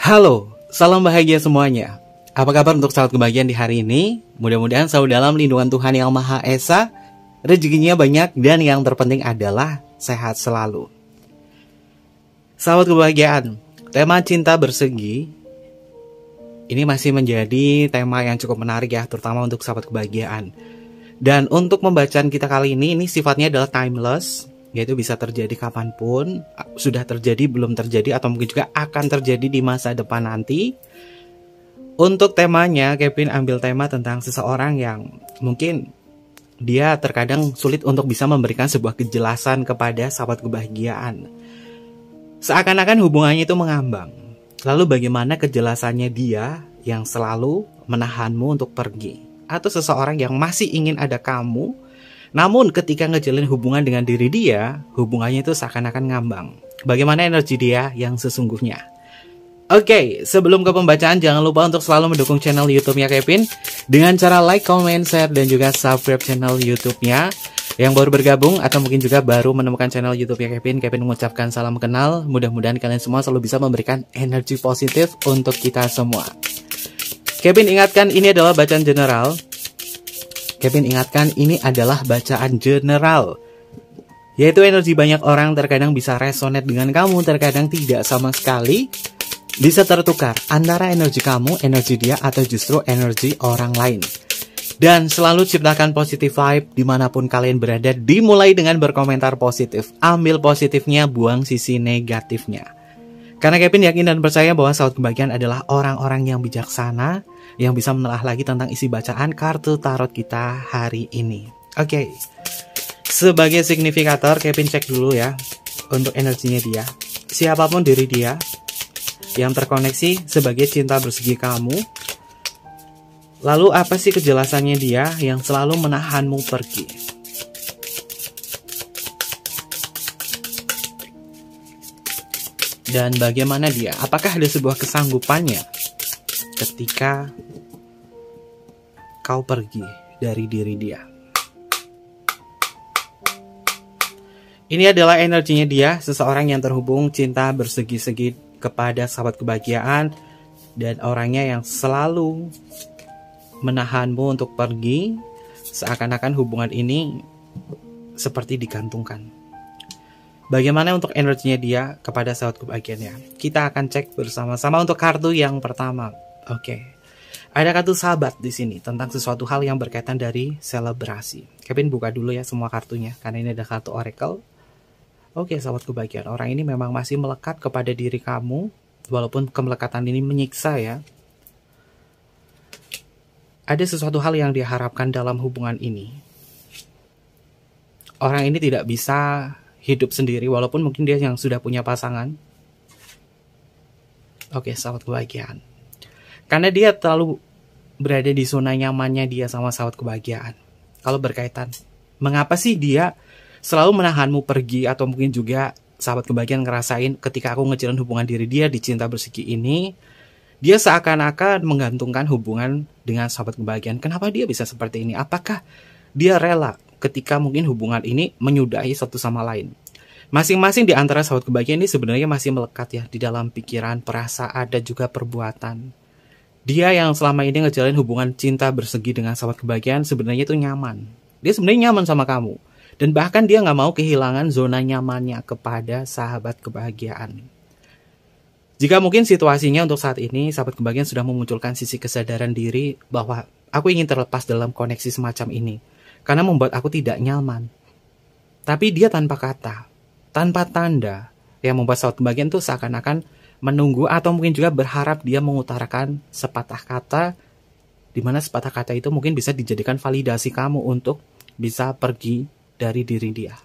Halo, salam bahagia semuanya. Apa kabar untuk sahabat kebahagiaan di hari ini? Mudah-mudahan selalu dalam lindungan Tuhan Yang Maha Esa, rezekinya banyak, dan yang terpenting adalah sehat selalu. Sahabat kebahagiaan, tema cinta bersegi ini masih menjadi tema yang cukup menarik ya, terutama untuk sahabat kebahagiaan. Dan untuk pembacaan kita kali ini sifatnya adalah timeless, yaitu bisa terjadi kapanpun, sudah terjadi, belum terjadi, atau mungkin juga akan terjadi di masa depan nanti. Untuk temanya, Kevin ambil tema tentang seseorang yang mungkin dia terkadang sulit untuk bisa memberikan sebuah kejelasan kepada sahabat kebahagiaan. Seakan-akan hubungannya itu mengambang. Lalu bagaimana kejelasannya dia yang selalu menahanmu untuk pergi? Atau seseorang yang masih ingin ada kamu, namun ketika ngejalin hubungan dengan diri dia, hubungannya itu seakan-akan ngambang. Bagaimana energi dia yang sesungguhnya? Oke, sebelum ke pembacaan, jangan lupa untuk selalu mendukung channel YouTube-nya Kevin dengan cara like, comment, share, dan juga subscribe channel YouTube-nya. Yang baru bergabung atau mungkin juga baru menemukan channel YouTube-nya Kevin mengucapkan salam kenal. Mudah-mudahan kalian semua selalu bisa memberikan energi positif untuk kita semua. Kevin ingatkan, ini adalah bacaan general. Kevin ingatkan, ini adalah bacaan general, yaitu energi banyak orang terkadang bisa resonate dengan kamu, terkadang tidak sama sekali. Bisa tertukar antara energi kamu, energi dia, atau justru energi orang lain. Dan selalu ciptakan positive vibe dimanapun kalian berada. Dimulai dengan berkomentar positif. Ambil positifnya, buang sisi negatifnya. Karena Kevin yakin dan percaya bahwa sahabat kebahagiaan adalah orang-orang yang bijaksana, yang bisa menelaah lagi tentang isi bacaan kartu tarot kita hari ini. Oke. Sebagai signifikator, Kevin cek dulu ya untuk energinya dia. Siapapun diri dia yang terkoneksi sebagai cinta bersegi kamu. Lalu apa sih kejelasannya dia yang selalu menahanmu pergi? Dan bagaimana dia? Apakah ada sebuah kesanggupannya ketika kau pergi dari diri dia? Ini adalah energinya dia, seseorang yang terhubung cinta bersegi-segi kepada sahabat kebahagiaan, dan orangnya yang selalu menahanmu untuk pergi, seakan-akan hubungan ini seperti digantungkan. Bagaimana untuk energinya dia kepada sahabat kebahagiaannya? Kita akan cek bersama-sama untuk kartu yang pertama. Oke. Ada kartu sahabat di sini tentang sesuatu hal yang berkaitan dari selebrasi. Kevin buka dulu ya semua kartunya karena ini ada kartu oracle. Oke, sahabat kebahagiaan, orang ini memang masih melekat kepada diri kamu, walaupun kemelekatan ini menyiksa ya. Ada sesuatu hal yang diharapkan dalam hubungan ini. Orang ini tidak bisa hidup sendiri, walaupun mungkin dia yang sudah punya pasangan. Oke, sahabat kebahagiaan. Karena dia terlalu berada di zona nyamannya dia sama sahabat kebahagiaan. Kalau berkaitan, mengapa sih dia selalu menahanmu pergi, atau mungkin juga sahabat kebahagiaan ngerasain ketika aku ngejalan hubungan diri dia di cinta bersegi ini, dia seakan-akan menggantungkan hubungan dengan sahabat kebahagiaan. Kenapa dia bisa seperti ini? Apakah dia rela ketika mungkin hubungan ini menyudahi satu sama lain? Masing-masing di antara sahabat kebahagiaan ini sebenarnya masih melekat ya di dalam pikiran, perasaan, dan juga perbuatan. Dia yang selama ini ngejalin hubungan cinta bersegi dengan sahabat kebahagiaan sebenarnya itu nyaman. Dia sebenarnya nyaman sama kamu. Dan bahkan dia nggak mau kehilangan zona nyamannya kepada sahabat kebahagiaan. Jika mungkin situasinya untuk saat ini, sahabat kebahagiaan sudah memunculkan sisi kesadaran diri bahwa aku ingin terlepas dalam koneksi semacam ini, karena membuat aku tidak nyaman. Tapi dia tanpa kata, tanpa tanda, yang membuat sahabat kebahagiaan itu seakan-akan menunggu atau mungkin juga berharap dia mengutarakan sepatah kata, di mana sepatah kata itu mungkin bisa dijadikan validasi kamu untuk bisa pergi dari diri dia.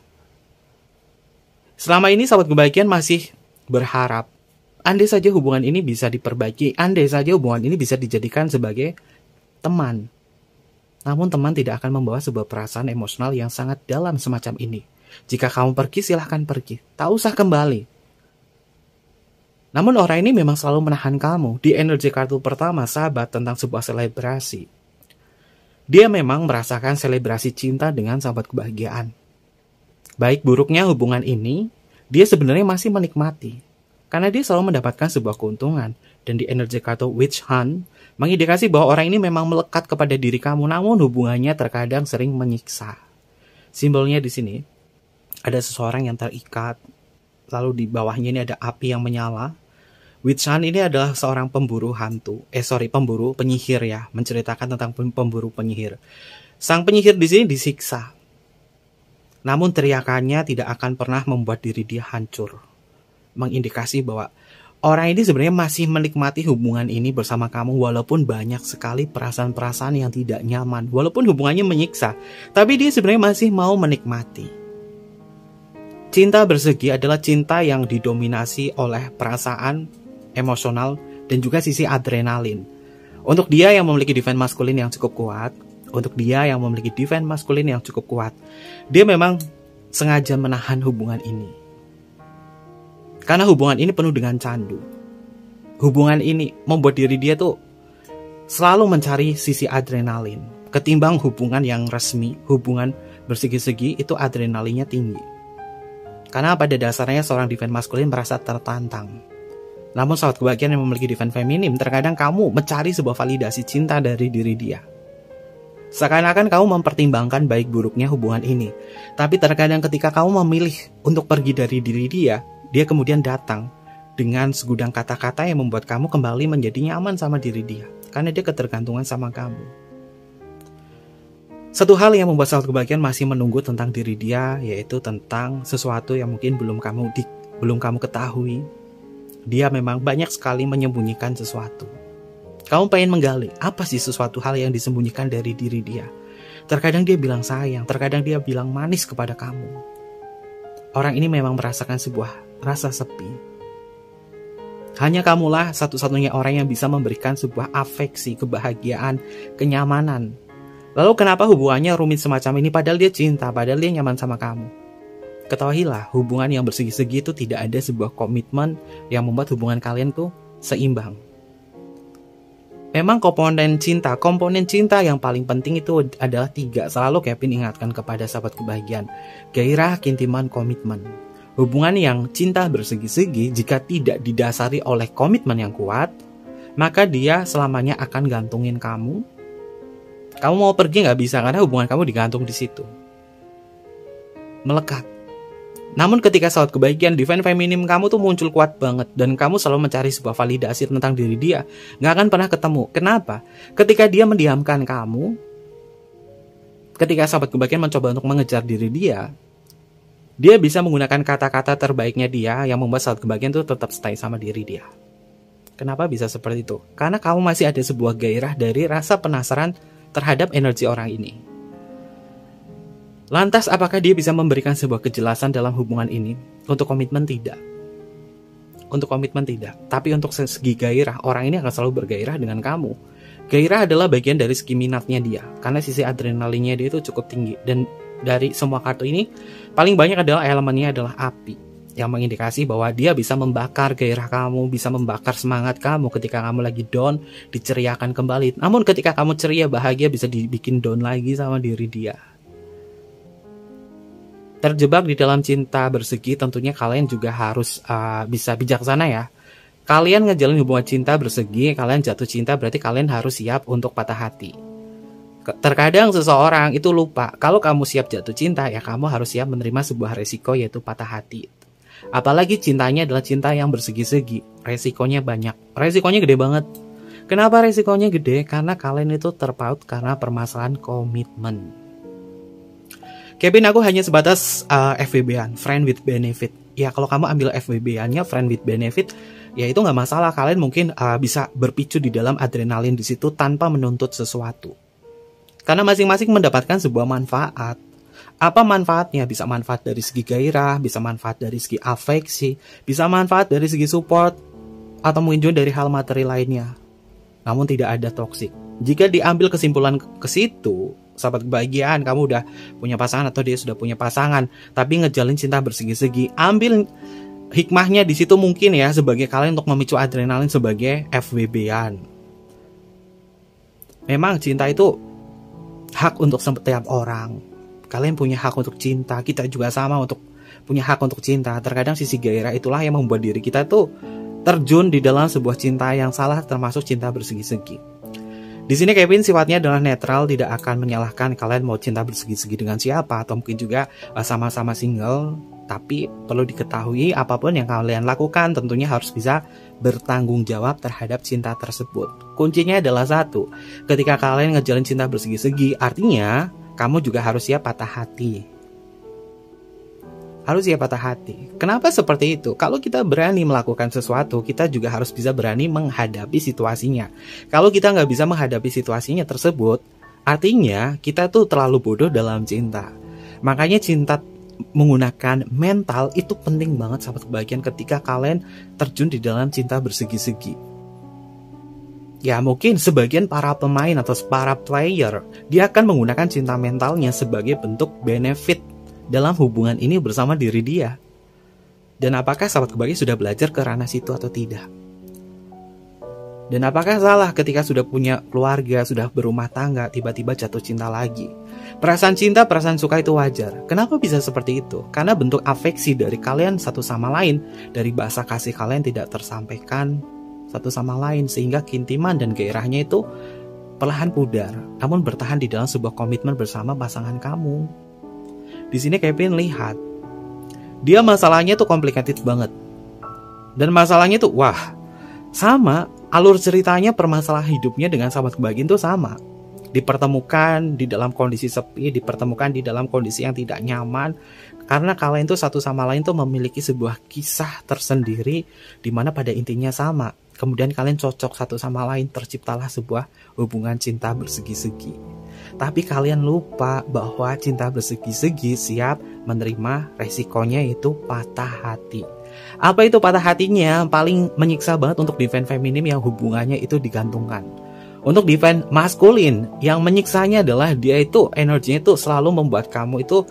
Selama ini sahabat kebahagiaan masih berharap, andai saja hubungan ini bisa diperbaiki, andai saja hubungan ini bisa dijadikan sebagai teman. Namun teman tidak akan membawa sebuah perasaan emosional yang sangat dalam semacam ini. Jika kamu pergi, silahkan pergi. Tak usah kembali. Namun orang ini memang selalu menahan kamu. Di energi kartu pertama, sahabat, tentang sebuah selebrasi. Dia memang merasakan selebrasi cinta dengan sahabat kebahagiaan. Baik buruknya hubungan ini, dia sebenarnya masih menikmati. Karena dia selalu mendapatkan sebuah keuntungan. dan di energi kartu Witch Hunt mengindikasi bahwa orang ini memang melekat kepada diri kamu, namun hubungannya terkadang sering menyiksa. Simbolnya di sini ada seseorang yang terikat, lalu di bawahnya ini ada api yang menyala. Witch Hunt ini adalah seorang pemburu pemburu penyihir ya, menceritakan tentang pemburu penyihir. Sang penyihir di sini disiksa, namun teriakannya tidak akan pernah membuat diri dia hancur, mengindikasi bahwa orang ini sebenarnya masih menikmati hubungan ini bersama kamu, walaupun banyak sekali perasaan-perasaan yang tidak nyaman, walaupun hubungannya menyiksa, tapi dia sebenarnya masih mau menikmati. Cinta bersegi adalah cinta yang didominasi oleh perasaan, emosional, dan juga sisi adrenalin. Untuk dia yang memiliki divine maskulin yang cukup kuat, dia memang sengaja menahan hubungan ini. Karena hubungan ini penuh dengan candu. Hubungan ini membuat diri dia tuh selalu mencari sisi adrenalin. Ketimbang hubungan yang resmi, hubungan bersegi-segi itu adrenalinnya tinggi. Karena pada dasarnya seorang divine maskulin merasa tertantang. Namun sahabat kebahagiaan yang memiliki divine feminim, terkadang kamu mencari sebuah validasi cinta dari diri dia. Seakan-akan kamu mempertimbangkan baik buruknya hubungan ini. Tapi terkadang ketika kamu memilih untuk pergi dari diri dia kemudian datang dengan segudang kata-kata yang membuat kamu kembali menjadi nyaman sama diri dia. Karena dia ketergantungan sama kamu. Satu hal yang membuat sahabat kebahagiaan masih menunggu tentang diri dia, yaitu tentang sesuatu yang mungkin belum kamu ketahui. Dia memang banyak sekali menyembunyikan sesuatu. Kamu pengen menggali, apa sih sesuatu hal yang disembunyikan dari diri dia? Terkadang dia bilang sayang, terkadang dia bilang manis kepada kamu. Orang ini memang merasakan sebuah rasa sepi. Hanya kamulah satu-satunya orang yang bisa memberikan sebuah afeksi, kebahagiaan, kenyamanan. Lalu kenapa hubungannya rumit semacam ini padahal dia cinta, padahal dia nyaman sama kamu? Ketahuilah, hubungan yang bersegi-segi itu tidak ada sebuah komitmen yang membuat hubungan kalian tuh seimbang. Memang komponen cinta yang paling penting itu adalah 3. Selalu Kevin ingatkan kepada sahabat kebahagiaan. Gairah, keинtiman, komitmen. Hubungan yang cinta bersegi-segi jika tidak didasari oleh komitmen yang kuat, maka dia selamanya akan gantungin kamu. Kamu mau pergi nggak bisa karena hubungan kamu digantung di situ. Melekat. Namun ketika sahabat kebahagiaan divine feminim kamu tuh muncul kuat banget dan kamu selalu mencari sebuah validasi tentang diri dia, nggak akan pernah ketemu. Kenapa? Ketika dia mendiamkan kamu, ketika sahabat kebahagiaan mencoba untuk mengejar diri dia bisa menggunakan kata-kata terbaiknya dia yang membuat sahabat kebahagiaan tuh tetap stay sama diri dia. Kenapa bisa seperti itu? Karena kamu masih ada sebuah gairah dari rasa penasaran terhadap energi orang ini. Lantas apakah dia bisa memberikan sebuah kejelasan dalam hubungan ini? Untuk komitmen tidak. Tapi untuk segi gairah, orang ini akan selalu bergairah dengan kamu. Gairah adalah bagian dari segi minatnya dia, karena sisi adrenalinnya dia itu cukup tinggi. Dan dari semua kartu ini, paling banyak adalah elemennya adalah api, yang mengindikasi bahwa dia bisa membakar gairah kamu, bisa membakar semangat kamu ketika kamu lagi down, diceriakan kembali. Namun ketika kamu ceria, bahagia, bisa dibikin down lagi sama diri dia. Terjebak di dalam cinta bersegi, tentunya kalian juga harus bisa bijaksana ya. Kalian ngejalin hubungan cinta bersegi, kalian jatuh cinta berarti kalian harus siap untuk patah hati. Terkadang seseorang itu lupa, kalau kamu siap jatuh cinta ya kamu harus siap menerima sebuah resiko yaitu patah hati. Apalagi cintanya adalah cinta yang bersegi-segi, resikonya banyak, resikonya gede banget. Kenapa resikonya gede? Karena kalian itu terpaut karena permasalahan komitmen. Kevin, aku hanya sebatas FWB-an, friend with benefit. Ya kalau kamu ambil FWB-annya friend with benefit, ya itu nggak masalah. Kalian mungkin bisa berpicu di dalam adrenalin di situ tanpa menuntut sesuatu. Karena masing-masing mendapatkan sebuah manfaat. Apa manfaatnya? Bisa manfaat dari segi gairah, bisa manfaat dari segi afeksi, bisa manfaat dari segi support, atau mungkin juga dari hal materi lainnya. Namun tidak ada toksik. Jika diambil kesimpulan ke situ, sahabat kebahagiaan, kamu udah punya pasangan atau dia sudah punya pasangan, tapi ngejalin cinta bersegi-segi, ambil hikmahnya di situ mungkin ya sebagai kalian untuk memicu adrenalin sebagai FWB-an. Memang cinta itu hak untuk setiap orang. Kalian punya hak untuk cinta, kita juga sama untuk punya hak untuk cinta. Terkadang sisi gairah itulah yang membuat diri kita tuh terjun di dalam sebuah cinta yang salah, termasuk cinta bersegi-segi. Di sini Kevin sifatnya adalah netral, tidak akan menyalahkan kalian mau cinta bersegi-segi dengan siapa, atau mungkin juga sama-sama single. Tapi perlu diketahui, apapun yang kalian lakukan tentunya harus bisa bertanggung jawab terhadap cinta tersebut. Kuncinya adalah satu, ketika kalian ngejalin cinta bersegi-segi, artinya kamu juga harus siap patah hati. Harus siap patah hati. Kenapa seperti itu? Kalau kita berani melakukan sesuatu, kita juga harus bisa berani menghadapi situasinya. Kalau kita nggak bisa menghadapi situasinya tersebut, artinya kita tuh terlalu bodoh dalam cinta. Makanya cinta menggunakan mental itu penting banget, sahabat kebahagiaan, ketika kalian terjun di dalam cinta bersegi-segi. Ya mungkin sebagian para pemain atau para player, dia akan menggunakan cinta mentalnya sebagai bentuk benefit dalam hubungan ini bersama diri dia. Dan apakah sahabat kebahagiaan sudah belajar ke ranah situ atau tidak? Dan apakah salah ketika sudah punya keluarga, sudah berumah tangga, tiba-tiba jatuh cinta lagi? Perasaan cinta, perasaan suka itu wajar. Kenapa bisa seperti itu? Karena bentuk afeksi dari kalian satu sama lain, dari bahasa kasih kalian tidak tersampaikan satu sama lain, sehingga keintiman dan gairahnya itu perlahan pudar, namun bertahan di dalam sebuah komitmen bersama pasangan kamu. Di sini Kevin lihat, dia masalahnya tuh complicated banget. Dan masalahnya tuh, wah, sama, alur ceritanya, permasalahan hidupnya dengan sahabat kebahagiaan tuh sama. Dipertemukan di dalam kondisi sepi, dipertemukan di dalam kondisi yang tidak nyaman, karena kalian tuh satu sama lain tuh memiliki sebuah kisah tersendiri, di mana pada intinya sama. Kemudian kalian cocok satu sama lain, terciptalah sebuah hubungan cinta bersegi-segi. Tapi kalian lupa bahwa cinta bersegi-segi siap menerima resikonya, itu patah hati. Apa itu patah hatinya? Paling menyiksa banget untuk defense feminim yang hubungannya itu digantungkan. Untuk defense maskulin, yang menyiksanya adalah dia itu energinya itu selalu membuat kamu itu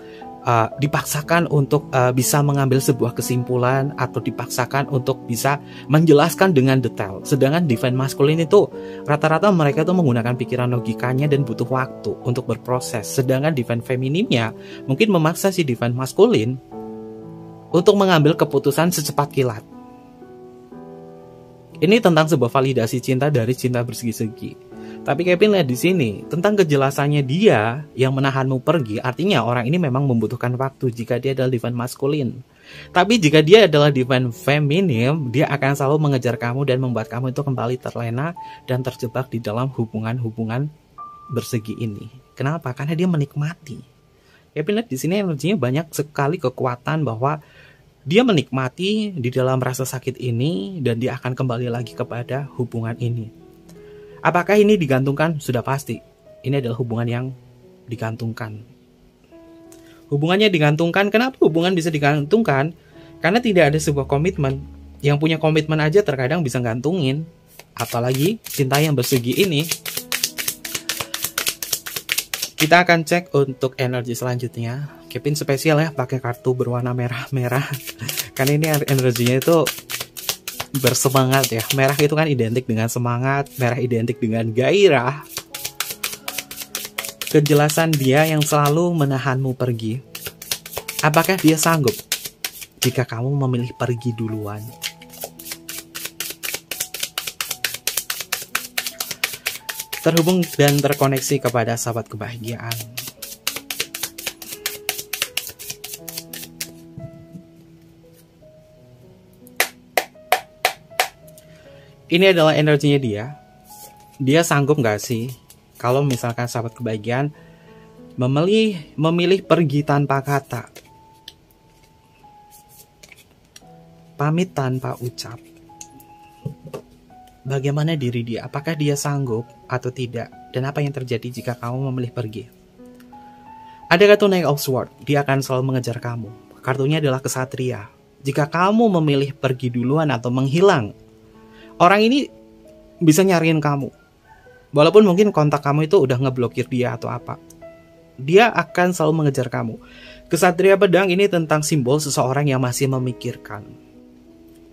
dipaksakan untuk bisa mengambil sebuah kesimpulan, atau dipaksakan untuk bisa menjelaskan dengan detail. Sedangkan defense maskulin itu rata-rata mereka tuh menggunakan pikiran logikanya dan butuh waktu untuk berproses. Sedangkan defense feminimnya mungkin memaksa si defense maskulin untuk mengambil keputusan secepat kilat. Ini tentang sebuah validasi cinta dari cinta bersegi-segi. Tapi Kevin lihat di sini tentang kejelasannya dia yang menahanmu pergi, artinya orang ini memang membutuhkan waktu jika dia adalah divine maskulin. Tapi jika dia adalah divine feminim, dia akan selalu mengejar kamu dan membuat kamu itu kembali terlena dan terjebak di dalam hubungan-hubungan bersegi ini. Kenapa? Karena dia menikmati. Kevin lihat di sini energinya banyak sekali kekuatan bahwa dia menikmati di dalam rasa sakit ini dan dia akan kembali lagi kepada hubungan ini. Apakah ini digantungkan? Sudah pasti. Ini adalah hubungan yang digantungkan. Hubungannya digantungkan. Kenapa hubungan bisa digantungkan? Karena tidak ada sebuah komitmen. Yang punya komitmen aja terkadang bisa gantungin. Apalagi cinta yang bersegi ini. Kita akan cek untuk energi selanjutnya. Kevin spesial ya, pakai kartu berwarna merah-merah. Karena ini energinya itu bersemangat ya. Merah itu kan identik dengan semangat, merah identik dengan gairah. Kejelasan dia yang selalu menahanmu pergi. Apakah dia sanggup jika kamu memilih pergi duluan? Terhubung dan terkoneksi kepada sahabat kebahagiaan. Ini adalah energinya dia. Dia sanggup gak sih kalau misalkan sahabat kebahagiaan memilih pergi tanpa kata, pamit tanpa ucap? Bagaimana diri dia? Apakah dia sanggup atau tidak? Dan apa yang terjadi jika kamu memilih pergi? Ada kartu Knight of Swords. Dia akan selalu mengejar kamu. Kartunya adalah kesatria. Jika kamu memilih pergi duluan atau menghilang, orang ini bisa nyariin kamu. Walaupun mungkin kontak kamu itu udah ngeblokir dia atau apa, dia akan selalu mengejar kamu. Kesatria pedang ini tentang simbol seseorang yang masih memikirkan.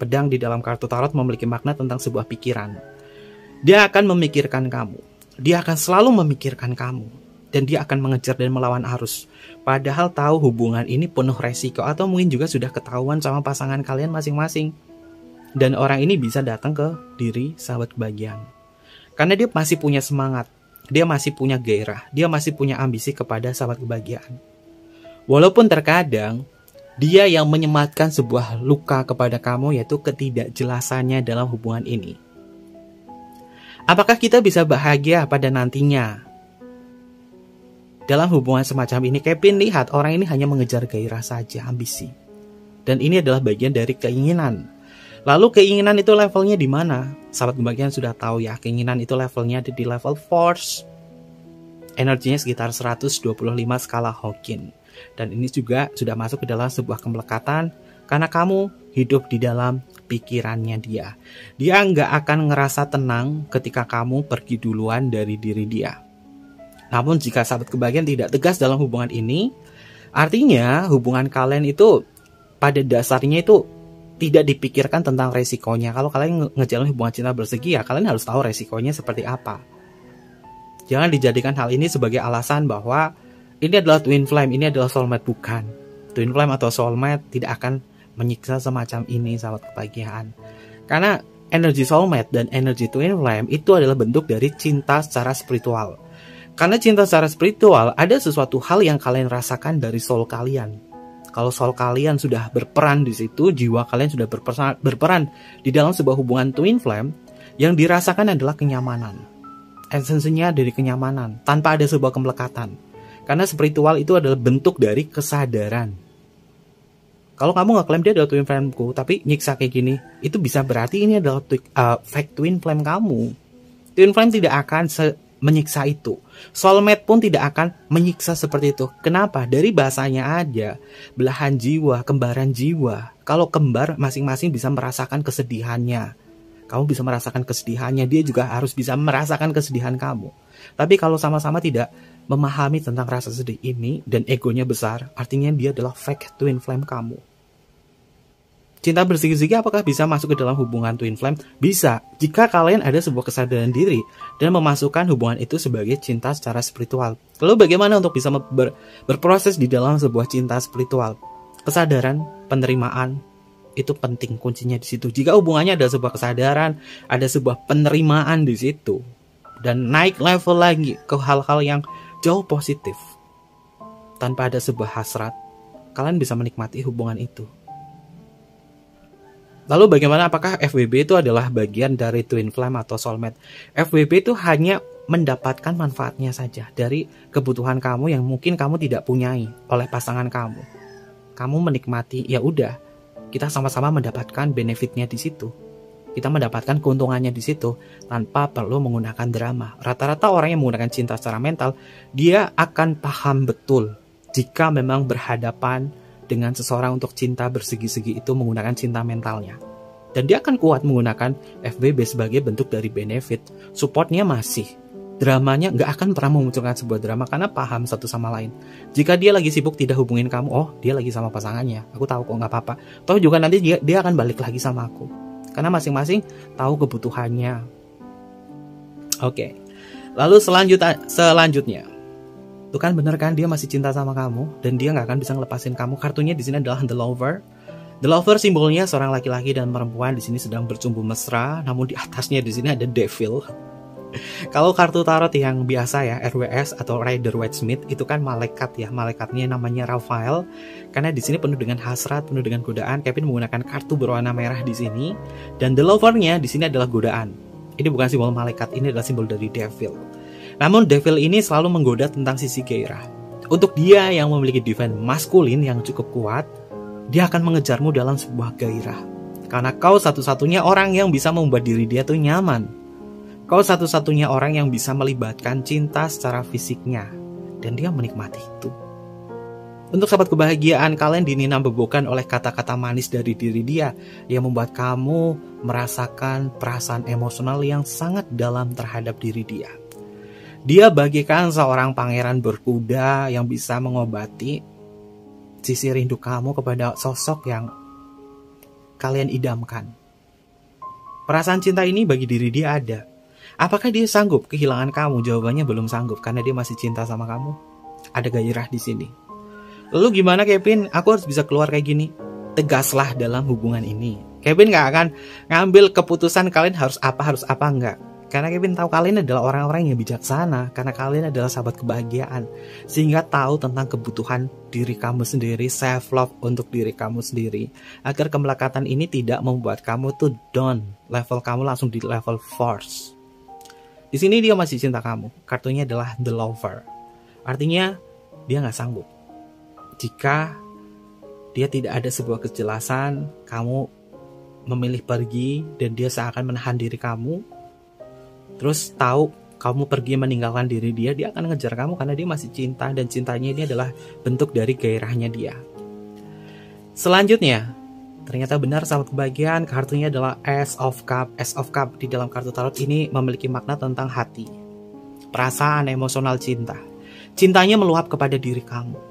Pedang di dalam kartu tarot memiliki makna tentang sebuah pikiran. Dia akan memikirkan kamu. Dia akan selalu memikirkan kamu. Dan dia akan mengejar dan melawan arus. Padahal tahu hubungan ini penuh resiko, atau mungkin juga sudah ketahuan sama pasangan kalian masing-masing. Dan orang ini bisa datang ke diri sahabat kebahagiaan. Karena dia masih punya semangat, dia masih punya gairah, dia masih punya ambisi kepada sahabat kebahagiaan. Walaupun terkadang dia yang menyematkan sebuah luka kepada kamu, yaitu ketidakjelasannya dalam hubungan ini. Apakah kita bisa bahagia pada nantinya? Dalam hubungan semacam ini, Kevin lihat orang ini hanya mengejar gairah saja, ambisi. Dan ini adalah bagian dari keinginan. Lalu keinginan itu levelnya di mana? Sahabat kebahagiaan sudah tahu ya, keinginan itu levelnya ada di level force. Energinya sekitar 125 skala Hawking. Dan ini juga sudah masuk ke dalam sebuah kemelekatan karena kamu hidup di dalam pikirannya dia. Dia nggak akan ngerasa tenang ketika kamu pergi duluan dari diri dia. Namun jika sahabat kebahagiaan tidak tegas dalam hubungan ini, artinya hubungan kalian itu pada dasarnya itu tidak dipikirkan tentang resikonya. Kalau kalian ngejalan hubungan cinta bersegi, ya kalian harus tahu resikonya seperti apa. Jangan dijadikan hal ini sebagai alasan bahwa ini adalah twin flame, ini adalah soulmate. Bukan. Twin flame atau soulmate tidak akan menyiksa semacam ini, sahabat kebahagiaan. Karena energi soulmate dan energi twin flame itu adalah bentuk dari cinta secara spiritual. Karena cinta secara spiritual ada sesuatu hal yang kalian rasakan dari soul kalian. Kalau soul kalian sudah berperan di situ, jiwa kalian sudah berperan di dalam sebuah hubungan twin flame, yang dirasakan adalah kenyamanan. Esensinya dari kenyamanan, tanpa ada sebuah kemelekatan. Karena spiritual itu adalah bentuk dari kesadaran. Kalau kamu nggak klaim dia adalah twin flame-ku, tapi nyiksa kayak gini, itu bisa berarti ini adalah fake twin flame kamu. Twin flame tidak akan menyiksa itu. Soulmate pun tidak akan menyiksa seperti itu. Kenapa? Dari bahasanya aja, belahan jiwa, kembaran jiwa. Kalau kembar, masing-masing bisa merasakan kesedihannya. Kamu bisa merasakan kesedihannya, dia juga harus bisa merasakan kesedihan kamu. Tapi kalau sama-sama tidak memahami tentang rasa sedih ini dan egonya besar, artinya dia adalah fake twin flame kamu. Cinta bersegi-segi apakah bisa masuk ke dalam hubungan twin flame? Bisa, jika kalian ada sebuah kesadaran diri dan memasukkan hubungan itu sebagai cinta secara spiritual. Lalu bagaimana untuk bisa berproses di dalam sebuah cinta spiritual? Kesadaran, penerimaan, itu penting kuncinya di situ. Jika hubungannya ada sebuah kesadaran, ada sebuah penerimaan di situ, dan naik level lagi ke hal-hal yang jauh positif, tanpa ada sebuah hasrat, kalian bisa menikmati hubungan itu. Lalu bagaimana, apakah FWB itu adalah bagian dari twin flame atau soulmate? FWB itu hanya mendapatkan manfaatnya saja dari kebutuhan kamu yang mungkin kamu tidak punyai oleh pasangan kamu. Kamu menikmati, ya udah, kita sama-sama mendapatkan benefitnya di situ. Kita mendapatkan keuntungannya di situ tanpa perlu menggunakan drama. Rata-rata orang yang menggunakan cinta secara mental, dia akan paham betul jika memang berhadapan dengan seseorang untuk cinta bersegi-segi itu menggunakan cinta mentalnya. Dan dia akan kuat menggunakan FWB sebagai bentuk dari benefit. Supportnya masih. Dramanya nggak akan pernah memunculkan sebuah drama karena paham satu sama lain. Jika dia lagi sibuk tidak hubungin kamu, oh dia lagi sama pasangannya, aku tahu kok, nggak apa-apa. Toh juga nanti dia akan balik lagi sama aku. Karena masing-masing tahu kebutuhannya. Oke. Lalu selanjutnya. Itu kan bener kan, dia masih cinta sama kamu dan dia nggak akan bisa ngelepasin kamu. Kartunya di sini adalah The Lover. The Lover simbolnya seorang laki-laki dan perempuan di sini sedang bercumbu mesra, namun di atasnya di sini ada Devil. Kalau kartu tarot yang biasa ya, RWS atau Rider Waite Smith, itu kan malaikat ya. Malaikatnya namanya Raphael. Karena di sini penuh dengan hasrat, penuh dengan godaan. Kevin menggunakan kartu berwarna merah di sini, dan The Lover-nya di sini adalah godaan. Ini bukan simbol malaikat, ini adalah simbol dari Devil. Namun Devil ini selalu menggoda tentang sisi gairah. Untuk dia yang memiliki divine maskulin yang cukup kuat, dia akan mengejarmu dalam sebuah gairah. Karena kau satu-satunya orang yang bisa membuat diri dia tuh nyaman. Kau satu-satunya orang yang bisa melibatkan cinta secara fisiknya. Dan dia menikmati itu. Untuk sahabat kebahagiaan, kalian dinambahkan oleh kata-kata manis dari diri dia yang membuat kamu merasakan perasaan emosional yang sangat dalam terhadap diri dia. Dia bagikan seorang pangeran berkuda yang bisa mengobati sisi rindu kamu kepada sosok yang kalian idamkan. Perasaan cinta ini bagi diri dia ada. Apakah dia sanggup kehilangan kamu? Jawabannya belum sanggup karena dia masih cinta sama kamu. Ada gairah di sini. Lalu gimana Kevin? Aku harus bisa keluar kayak gini. Tegaslah dalam hubungan ini. Kevin nggak akan ngambil keputusan kalian harus apa enggak. Karena Kevin tahu kalian adalah orang-orang yang bijaksana. Karena kalian adalah sahabat kebahagiaan. Sehingga tahu tentang kebutuhan diri kamu sendiri, self-love untuk diri kamu sendiri. Agar kemelekatan ini tidak membuat kamu tuh down. Level kamu langsung di level force. Di sini dia masih cinta kamu. Kartunya adalah The Lover. Artinya dia nggak sanggup. Jika dia tidak ada sebuah kejelasan, kamu memilih pergi dan dia seakan menahan diri kamu, terus tahu kamu pergi meninggalkan diri dia, dia akan ngejar kamu karena dia masih cinta dan cintanya ini adalah bentuk dari gairahnya dia. Selanjutnya, ternyata benar sahabat kebahagiaan, kartunya adalah Ace of Cup. Ace of Cup di dalam kartu tarot ini memiliki makna tentang hati, perasaan, emosional cinta. Cintanya meluap kepada diri kamu.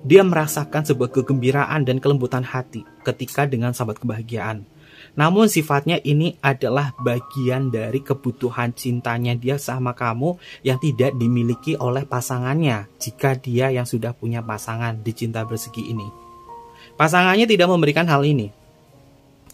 Dia merasakan sebuah kegembiraan dan kelembutan hati ketika dengan sahabat kebahagiaan. Namun sifatnya ini adalah bagian dari kebutuhan cintanya dia sama kamu yang tidak dimiliki oleh pasangannya jika dia yang sudah punya pasangan di cinta bersegi ini. Pasangannya tidak memberikan hal ini,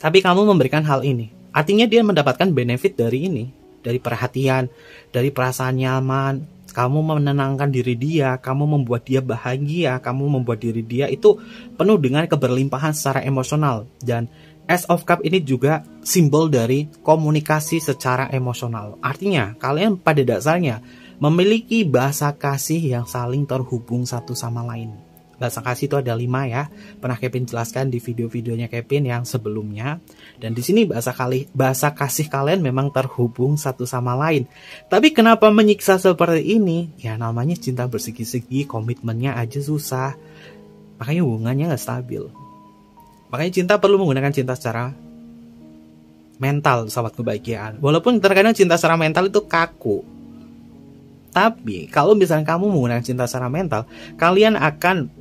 tapi kamu memberikan hal ini. Artinya dia mendapatkan benefit dari ini, dari perhatian, dari perasaan nyaman. Kamu menenangkan diri dia, kamu membuat dia bahagia, kamu membuat diri dia itu penuh dengan keberlimpahan secara emosional. Dan Ace of Cup ini juga simbol dari komunikasi secara emosional. Artinya kalian pada dasarnya memiliki bahasa kasih yang saling terhubung satu sama lain. Bahasa kasih itu ada 5 ya. Pernah Kevin jelaskan di video-videonya Kevin yang sebelumnya. Dan di sini bahasa kasih kalian memang terhubung satu sama lain. Tapi kenapa menyiksa seperti ini? Ya namanya cinta bersegi-segi, komitmennya aja susah. Makanya hubungannya nggak stabil. Makanya cinta perlu menggunakan cinta secara mental, sahabat kebahagiaan. Walaupun terkadang cinta secara mental itu kaku. Tapi kalau misalnya kamu menggunakan cinta secara mental, kalian akan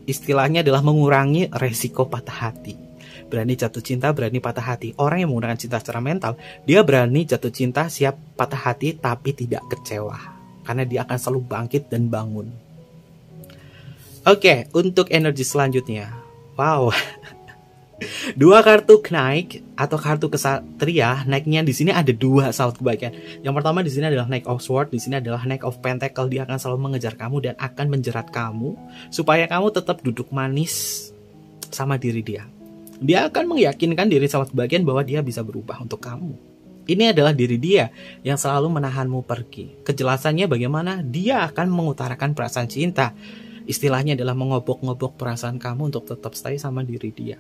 istilahnya adalah mengurangi resiko patah hati. Berani jatuh cinta, berani patah hati. Orang yang menggunakan cinta secara mental, dia berani jatuh cinta, siap patah hati, tapi tidak kecewa. Karena dia akan selalu bangkit dan bangun. Oke, untuk energi selanjutnya. Wow. 2 kartu Knight atau kartu kesatria. Naiknya di sini ada 2 sahabat kebahagiaan. Yang pertama di sini adalah Knight of Swords, di sini adalah Knight of Pentacle. Dia akan selalu mengejar kamu dan akan menjerat kamu supaya kamu tetap duduk manis sama diri dia. Dia akan meyakinkan diri sahabat kebahagiaan bahwa dia bisa berubah untuk kamu. Ini adalah diri dia yang selalu menahanmu pergi. Kejelasannya bagaimana? Dia akan mengutarakan perasaan cinta. Istilahnya adalah mengobok-ngobok perasaan kamu untuk tetap stay sama diri dia.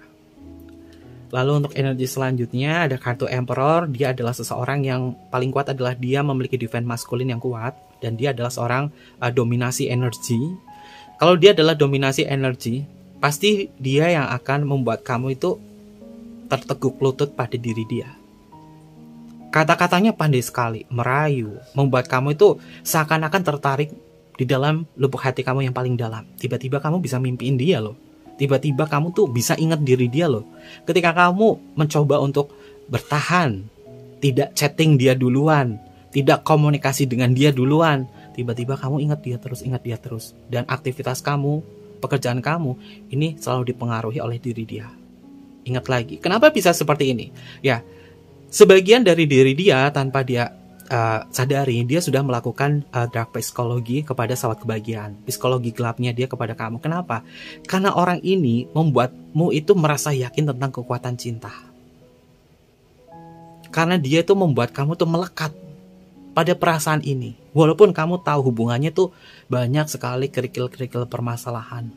Lalu untuk energi selanjutnya ada kartu Emperor. Dia adalah seseorang yang paling kuat adalah dia memiliki defense maskulin yang kuat. Dan dia adalah seorang dominasi energi. Kalau dia adalah dominasi energi, pasti dia yang akan membuat kamu itu terteguk lutut pada diri dia. Kata-katanya pandai sekali, merayu, membuat kamu itu seakan-akan tertarik di dalam lubuk hati kamu yang paling dalam. Tiba-tiba kamu bisa mimpiin dia loh. Tiba-tiba kamu tuh bisa ingat diri dia loh. Ketika kamu mencoba untuk bertahan, tidak chatting dia duluan, tidak komunikasi dengan dia duluan, tiba-tiba kamu ingat dia terus. Dan aktivitas kamu, pekerjaan kamu, ini selalu dipengaruhi oleh diri dia. Ingat lagi, kenapa bisa seperti ini? Ya, sebagian dari diri dia tanpa dia sadari, dia sudah melakukan dark psikologi kepada sahabat kebahagiaan. Psikologi gelapnya dia kepada kamu. Kenapa? Karena orang ini membuatmu itu merasa yakin tentang kekuatan cinta. Karena dia itu membuat kamu tuh melekat pada perasaan ini. Walaupun kamu tahu hubungannya tuh banyak sekali kerikil-kerikil permasalahan.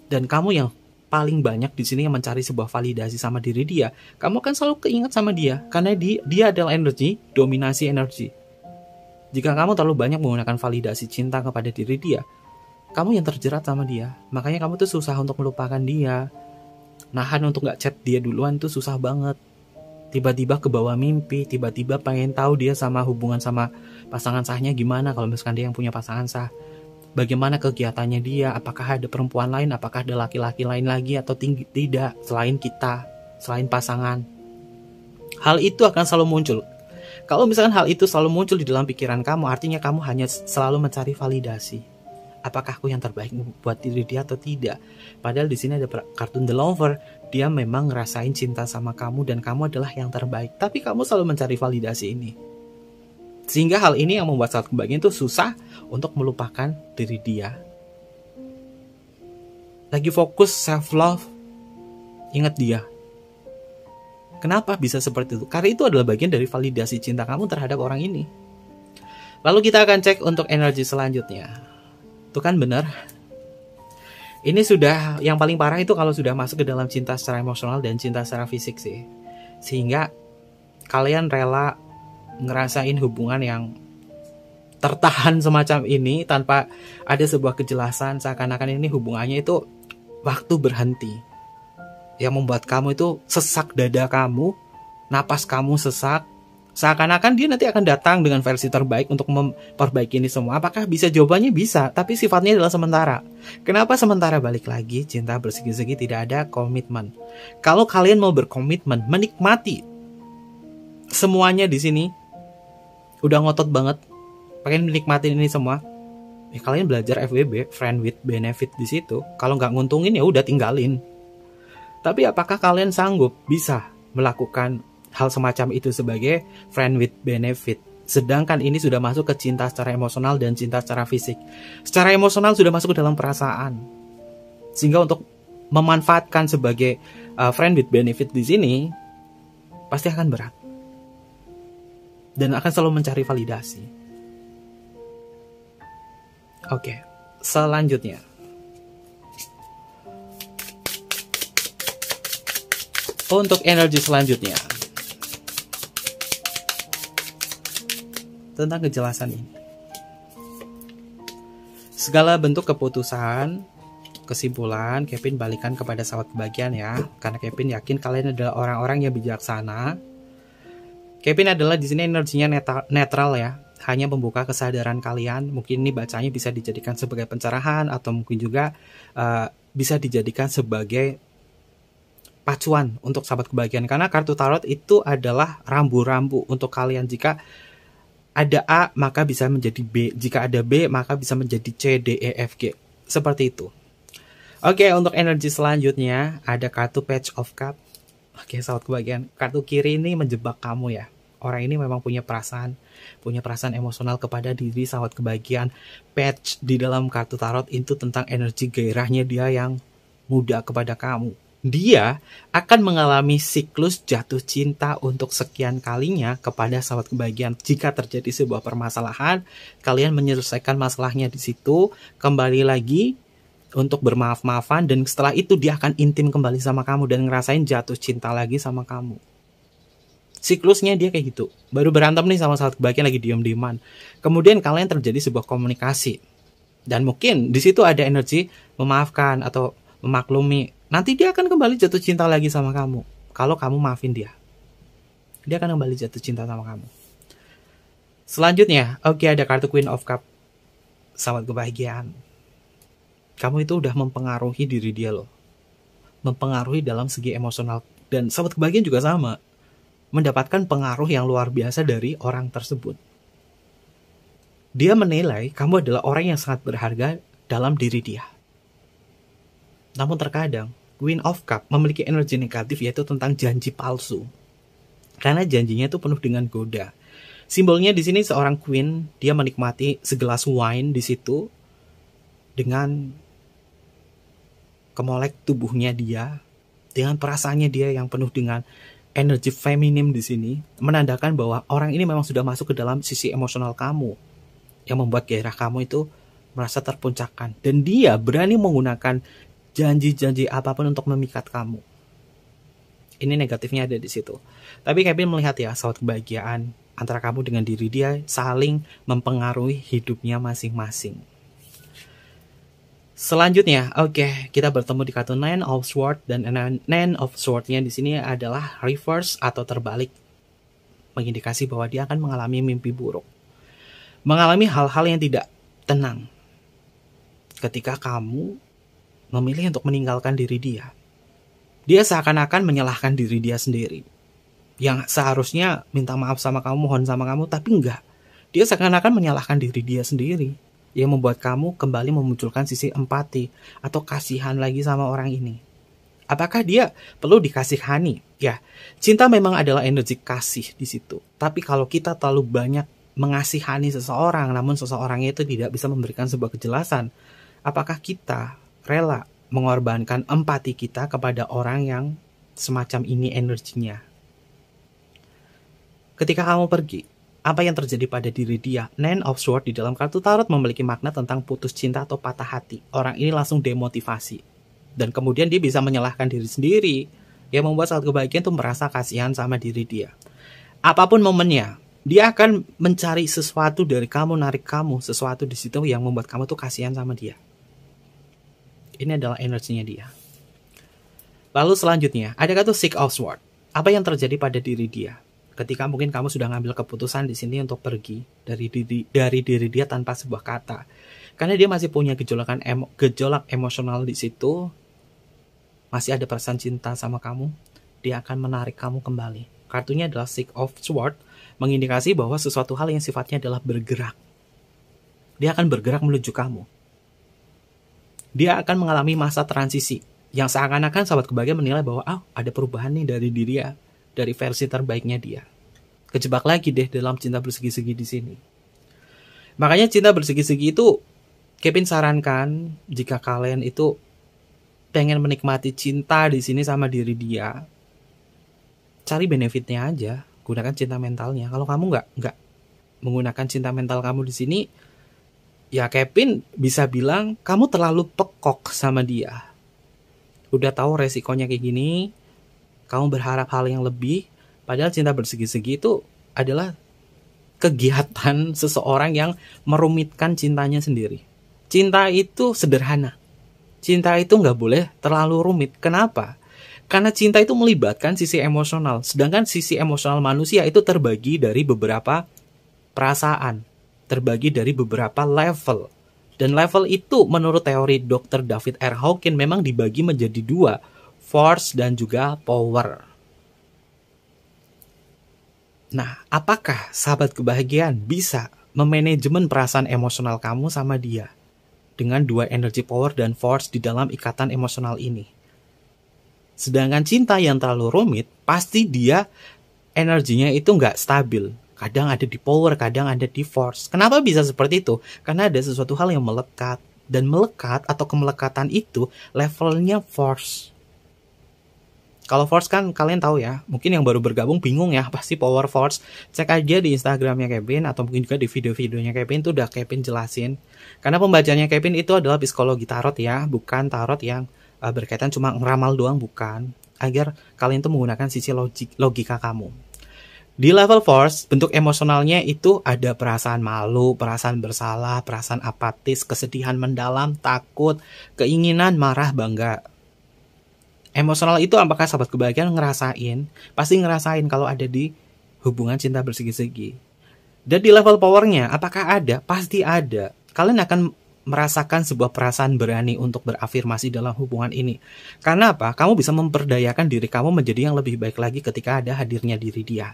Dan kamu yang paling banyak di sini yang mencari sebuah validasi sama diri dia, kamu akan selalu keinget sama dia karena dia adalah energi, dominasi energi. Jika kamu terlalu banyak menggunakan validasi cinta kepada diri dia, kamu yang terjerat sama dia. Makanya kamu tuh susah untuk melupakan dia. Nahan untuk gak chat dia duluan tuh susah banget. Tiba-tiba ke bawah mimpi, tiba-tiba pengen tahu dia sama hubungan sama pasangan sahnya gimana kalau misalkan dia yang punya pasangan sah. Bagaimana kegiatannya dia, apakah ada perempuan lain, apakah ada laki-laki lain lagi atau tidak selain kita, selain pasangan. Hal itu akan selalu muncul. Kalau misalkan hal itu selalu muncul di dalam pikiran kamu, artinya kamu hanya selalu mencari validasi. apakah aku yang terbaik buat diri dia atau tidak. Padahal di sini ada kartu The Lover, dia memang ngerasain cinta sama kamu dan kamu adalah yang terbaik. Tapi kamu selalu mencari validasi ini. Sehingga hal ini yang membuat saat kebahagiaan itu susah untuk melupakan diri dia. Lagi fokus self love, ingat dia. Kenapa bisa seperti itu? Karena itu adalah bagian dari validasi cinta kamu terhadap orang ini. Lalu kita akan cek untuk energi selanjutnya. Itu kan benar. Ini sudah, yang paling parah itu kalau sudah masuk ke dalam cinta secara emosional dan cinta secara fisik sih. Sehingga kalian rela ngerasain hubungan yang tertahan semacam ini tanpa ada sebuah kejelasan, seakan-akan ini hubungannya itu waktu berhenti. Yang membuat kamu itu sesak dada kamu, napas kamu sesak, seakan-akan dia nanti akan datang dengan versi terbaik untuk memperbaiki ini semua. Apakah bisa? Jawabannya bisa, tapi sifatnya adalah sementara. Kenapa sementara? Balik lagi, cinta bersegi-segi, tidak ada komitmen. Kalau kalian mau berkomitmen, menikmati semuanya di sini, udah ngotot banget, pengen menikmatin ini semua, ya kalian belajar FWB, friend with benefit di situ. Kalau nggak nguntungin ya udah tinggalin. Tapi apakah kalian sanggup bisa melakukan hal semacam itu sebagai friend with benefit? Sedangkan ini sudah masuk ke cinta secara emosional dan cinta secara fisik. Secara emosional sudah masuk ke dalam perasaan. Sehingga untuk memanfaatkan sebagai friend with benefit di sini pasti akan berat. Dan akan selalu mencari validasi. Oke, selanjutnya. Untuk energi selanjutnya, tentang kejelasan ini. Segala bentuk keputusan, kesimpulan, Kevin balikan kepada sahabat kebahagiaan ya. Karena Kevin yakin kalian adalah orang-orang yang bijaksana. Kevin adalah di sini energinya netral ya. Hanya membuka kesadaran kalian. Mungkin ini bacanya bisa dijadikan sebagai pencerahan atau mungkin juga bisa dijadikan sebagai pacuan untuk sahabat kebahagiaan, karena kartu tarot itu adalah rambu-rambu untuk kalian. Jika ada A maka bisa menjadi B, jika ada B maka bisa menjadi C, D, E, F, G, seperti itu. Oke, untuk energi selanjutnya ada kartu Page of Cup. Oke, sahabat kebahagiaan, kartu kiri ini menjebak kamu ya. Orang ini memang punya perasaan emosional kepada diri sahabat kebahagiaan. Page di dalam kartu tarot itu tentang energi gairahnya dia yang muda kepada kamu. Dia akan mengalami siklus jatuh cinta untuk sekian kalinya kepada sahabat kebahagiaan. Jika terjadi sebuah permasalahan, kalian menyelesaikan masalahnya di situ, kembali lagi untuk bermaaf-maafan, dan setelah itu dia akan intim kembali sama kamu dan ngerasain jatuh cinta lagi sama kamu. Siklusnya dia kayak gitu. Baru berantem nih sama sahabat kebahagiaan, lagi diem-dieman. Kemudian kalian terjadi sebuah komunikasi. Dan mungkin di situ ada energi memaafkan atau memaklumi. Nanti dia akan kembali jatuh cinta lagi sama kamu. Kalau kamu maafin dia, dia akan kembali jatuh cinta sama kamu. Selanjutnya, oke, ada kartu Queen of Cup. Sahabat kebahagiaan, kamu itu udah mempengaruhi diri dia loh. Mempengaruhi dalam segi emosional. Dan sahabat kebahagiaan juga sama. Mendapatkan pengaruh yang luar biasa dari orang tersebut. Dia menilai kamu adalah orang yang sangat berharga dalam diri dia. Namun terkadang Queen of Cup memiliki energi negatif, yaitu tentang janji palsu. Karena janjinya itu penuh dengan goda. Simbolnya di sini seorang queen, dia menikmati segelas wine di situ dengan kemolek tubuhnya dia, dengan perasaannya dia yang penuh dengan energi feminim di sini, menandakan bahwa orang ini memang sudah masuk ke dalam sisi emosional kamu, yang membuat gairah kamu itu merasa terpuncakkan. Dan dia berani menggunakan janji-janji apapun untuk memikat kamu. Ini negatifnya ada di situ. Tapi Kevin melihat ya, sahabat kebahagiaan, antara kamu dengan diri dia saling mempengaruhi hidupnya masing-masing. Selanjutnya, oke, kita bertemu di kartu Nine of Swords, dan Nine of Swords-nya di sini adalah reverse atau terbalik, mengindikasi bahwa dia akan mengalami mimpi buruk, mengalami hal-hal yang tidak tenang ketika kamu memilih untuk meninggalkan diri dia. Dia seakan-akan menyalahkan diri dia sendiri, yang seharusnya minta maaf sama kamu, mohon sama kamu, tapi enggak. Dia seakan-akan menyalahkan diri dia sendiri. yang membuat kamu kembali memunculkan sisi empati atau kasihan lagi sama orang ini. Apakah dia perlu dikasihani? Ya, cinta memang adalah energi kasih di situ. Tapi kalau kita terlalu banyak mengasihani seseorang, namun seseorang itu tidak bisa memberikan sebuah kejelasan, apakah kita rela mengorbankan empati kita kepada orang yang semacam ini energinya? Ketika kamu pergi, apa yang terjadi pada diri dia? Nine of Swords di dalam kartu tarot memiliki makna tentang putus cinta atau patah hati. Orang ini langsung demotivasi. Dan kemudian dia bisa menyalahkan diri sendiri. Yang membuat saat kebahagiaan itu merasa kasihan sama diri dia. Apapun momennya, dia akan mencari sesuatu dari kamu, narik kamu. Sesuatu di situ yang membuat kamu tuh kasihan sama dia. Ini adalah energinya dia. Lalu selanjutnya, ada kartu Six of Swords. Apa yang terjadi pada diri dia? Ketika mungkin kamu sudah ngambil keputusan di sini untuk pergi dari diri dia tanpa sebuah kata. Karena dia masih punya gejolak emosional di situ. Masih ada perasaan cinta sama kamu. Dia akan menarik kamu kembali. Kartunya adalah Six of Swords, mengindikasi bahwa sesuatu hal yang sifatnya adalah bergerak. Dia akan bergerak menuju kamu. Dia akan mengalami masa transisi. Yang seakan-akan sahabat kebahagiaan menilai bahwa ada perubahan nih dari diri dia. Dari versi terbaiknya dia. Kejebak lagi deh dalam cinta bersegi-segi di sini. Makanya cinta bersegi-segi itu Kevin sarankan jika kalian itu pengen menikmati cinta di sini sama diri dia, cari benefitnya aja, gunakan cinta mentalnya. Kalau kamu nggak menggunakan cinta mental kamu di sini, ya Kevin bisa bilang kamu terlalu pekok sama dia. Udah tahu resikonya kayak gini, kamu berharap hal yang lebih, padahal cinta bersegi-segi itu adalah kegiatan seseorang yang merumitkan cintanya sendiri. Cinta itu sederhana. Cinta itu nggak boleh terlalu rumit. Kenapa? Karena cinta itu melibatkan sisi emosional. Sedangkan sisi emosional manusia itu terbagi dari beberapa perasaan. Terbagi dari beberapa level. Dan level itu menurut teori Dr. David R. Hawkins memang dibagi menjadi dua. Force dan juga power. Nah, apakah sahabat kebahagiaan bisa memanajemen perasaan emosional kamu sama dia? Dengan dua energi power dan force di dalam ikatan emosional ini. Sedangkan cinta yang terlalu rumit, pasti dia energinya itu nggak stabil. Kadang ada di power, kadang ada di force. Kenapa bisa seperti itu? Karena ada sesuatu hal yang melekat. Dan melekat atau kemelekatan itu levelnya force. Kalau force kan kalian tahu ya, mungkin yang baru bergabung bingung ya, pasti power force. Cek aja di Instagramnya Kevin, atau mungkin juga di video-videonya Kevin, itu udah Kevin jelasin. Karena pembacanya Kevin itu adalah psikologi tarot ya, bukan tarot yang berkaitan cuma ngeramal doang, bukan. Agar kalian tuh menggunakan sisi logika kamu. Di level force, bentuk emosionalnya itu ada perasaan malu, perasaan bersalah, perasaan apatis, kesedihan mendalam, takut, keinginan, marah, bangga. Emosional itu apakah sahabat kebahagiaan ngerasain? Pasti ngerasain kalau ada di hubungan cinta bersegi-segi. Dan di level powernya, apakah ada? Pasti ada. Kalian akan merasakan sebuah perasaan berani untuk berafirmasi dalam hubungan ini. Karena apa? Kamu bisa memperdayakan diri kamu menjadi yang lebih baik lagi ketika ada hadirnya diri dia.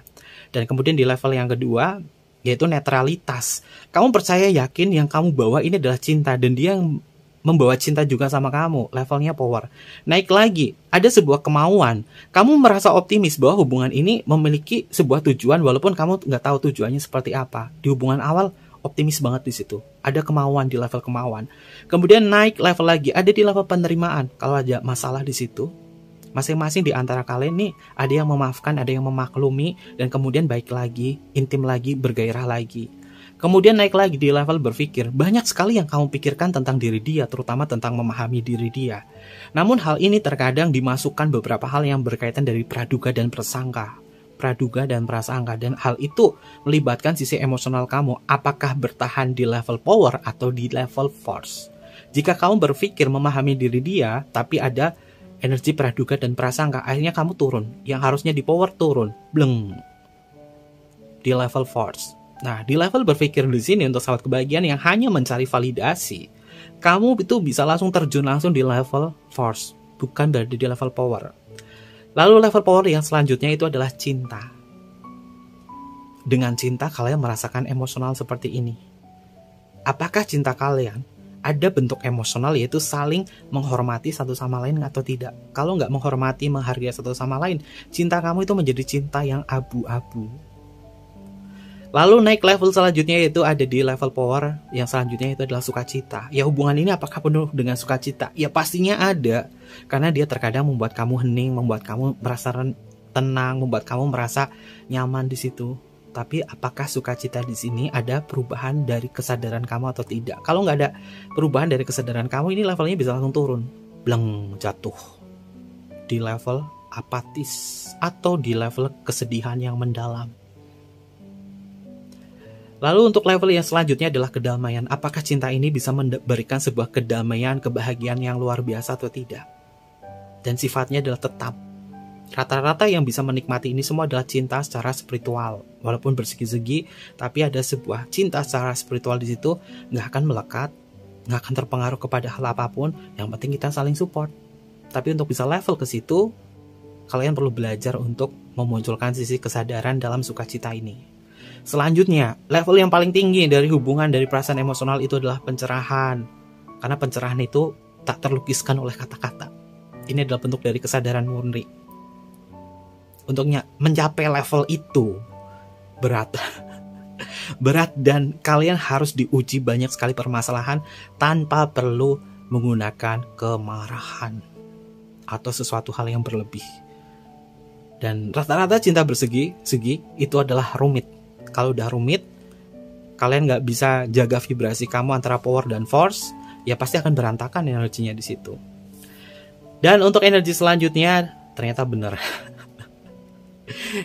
Dan kemudian di level yang kedua, yaitu netralitas. Kamu percaya yakin yang kamu bawa ini adalah cinta, dan dia yang membawa cinta juga sama kamu, levelnya power. Naik lagi, ada sebuah kemauan. Kamu merasa optimis bahwa hubungan ini memiliki sebuah tujuan walaupun kamu nggak tahu tujuannya seperti apa. Di hubungan awal, optimis banget di situ. Ada kemauan di level kemauan. Kemudian naik level lagi, ada di level penerimaan. Kalau ada masalah di situ, masing-masing di antara kalian nih, ada yang memaafkan, ada yang memaklumi, dan kemudian baik lagi, intim lagi, bergairah lagi. Kemudian naik lagi di level berpikir. Banyak sekali yang kamu pikirkan tentang diri dia, terutama tentang memahami diri dia. Namun hal ini terkadang dimasukkan beberapa hal yang berkaitan dari praduga dan prasangka. Praduga dan prasangka. Dan hal itu melibatkan sisi emosional kamu. Apakah bertahan di level power atau di level force? Jika kamu berpikir memahami diri dia, tapi ada energi praduga dan prasangka, akhirnya kamu turun. Yang harusnya di power turun. Bleng. Di level force. Nah, di level berpikir di sini untuk sahabat kebahagiaan yang hanya mencari validasi, kamu itu bisa langsung terjun langsung di level force, bukan berada di level power. Lalu level power yang selanjutnya itu adalah cinta. Dengan cinta kalian merasakan emosional seperti ini. apakah cinta kalian ada bentuk emosional, yaitu saling menghormati satu sama lain atau tidak. Kalau nggak menghormati, menghargai satu sama lain, cinta kamu itu menjadi cinta yang abu-abu. Lalu naik level selanjutnya, yaitu ada di level power yang selanjutnya, itu adalah sukacita. Ya, hubungan ini apakah penuh dengan sukacita? Ya pastinya ada, karena dia terkadang membuat kamu hening, membuat kamu merasa tenang, membuat kamu merasa nyaman di situ. Tapi apakah sukacita di sini ada perubahan dari kesadaran kamu atau tidak? Kalau nggak ada perubahan dari kesadaran kamu, ini levelnya bisa langsung turun, bleng, jatuh di level apatis atau di level kesedihan yang mendalam. Lalu untuk level yang selanjutnya adalah kedamaian. Apakah cinta ini bisa memberikan sebuah kedamaian, kebahagiaan yang luar biasa atau tidak? Dan sifatnya adalah tetap. Rata-rata yang bisa menikmati ini semua adalah cinta secara spiritual. Walaupun bersegi-segi, tapi ada sebuah cinta secara spiritual di situ, nggak akan melekat, nggak akan terpengaruh kepada hal apapun. Yang penting kita saling support. Tapi untuk bisa level ke situ, kalian perlu belajar untuk memunculkan sisi kesadaran dalam sukacita ini. Selanjutnya, level yang paling tinggi dari hubungan, dari perasaan emosional itu adalah pencerahan. Karena pencerahan itu tak terlukiskan oleh kata-kata. Ini adalah bentuk dari kesadaran murni. Untuknya mencapai level itu berat. Berat, dan kalian harus diuji banyak sekali permasalahan tanpa perlu menggunakan kemarahan atau sesuatu hal yang berlebih. Dan rata-rata cinta bersegi-segi itu adalah rumit. Kalau udah rumit, kalian nggak bisa jaga vibrasi kamu antara power dan force, ya pasti akan berantakan energinya di situ. Dan untuk energi selanjutnya ternyata benar.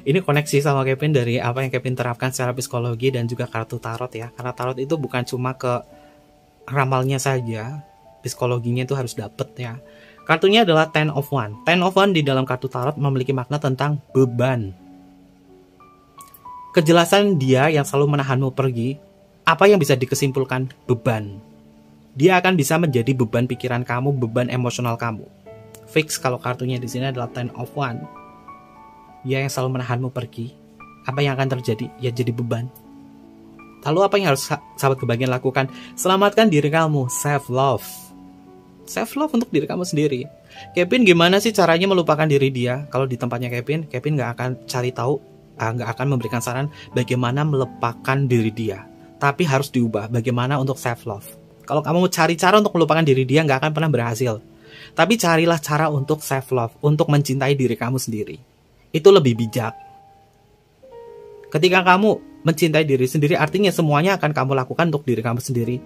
Ini koneksi sama Kevin dari apa yang Kevin terapkan secara psikologi dan juga kartu tarot ya. Karena tarot itu bukan cuma ke ramalnya saja, psikologinya itu harus dapet ya. Kartunya adalah Ten of Wands. Ten of Wands di dalam kartu tarot memiliki makna tentang beban. Kejelasan dia yang selalu menahanmu pergi. Apa yang bisa dikesimpulkan? Beban. Dia akan bisa menjadi beban pikiran kamu, beban emosional kamu. Fix kalau kartunya di sini adalah Ten of Wands. Dia yang selalu menahanmu pergi. Apa yang akan terjadi? Ya jadi beban. Lalu apa yang harus sahabat kebahagiaan lakukan? Selamatkan diri kamu. Self love. Self love untuk diri kamu sendiri. Kevin gimana sih caranya melupakan diri dia? Kalau di tempatnya Kevin gak akan cari tahu, gak akan memberikan saran bagaimana melupakan diri dia. Tapi harus diubah. Bagaimana untuk self love? Kalau kamu cari cara untuk melupakan diri dia, gak akan pernah berhasil. Tapi carilah cara untuk self love, untuk mencintai diri kamu sendiri. Itu lebih bijak. Ketika kamu mencintai diri sendiri, artinya semuanya akan kamu lakukan untuk diri kamu sendiri.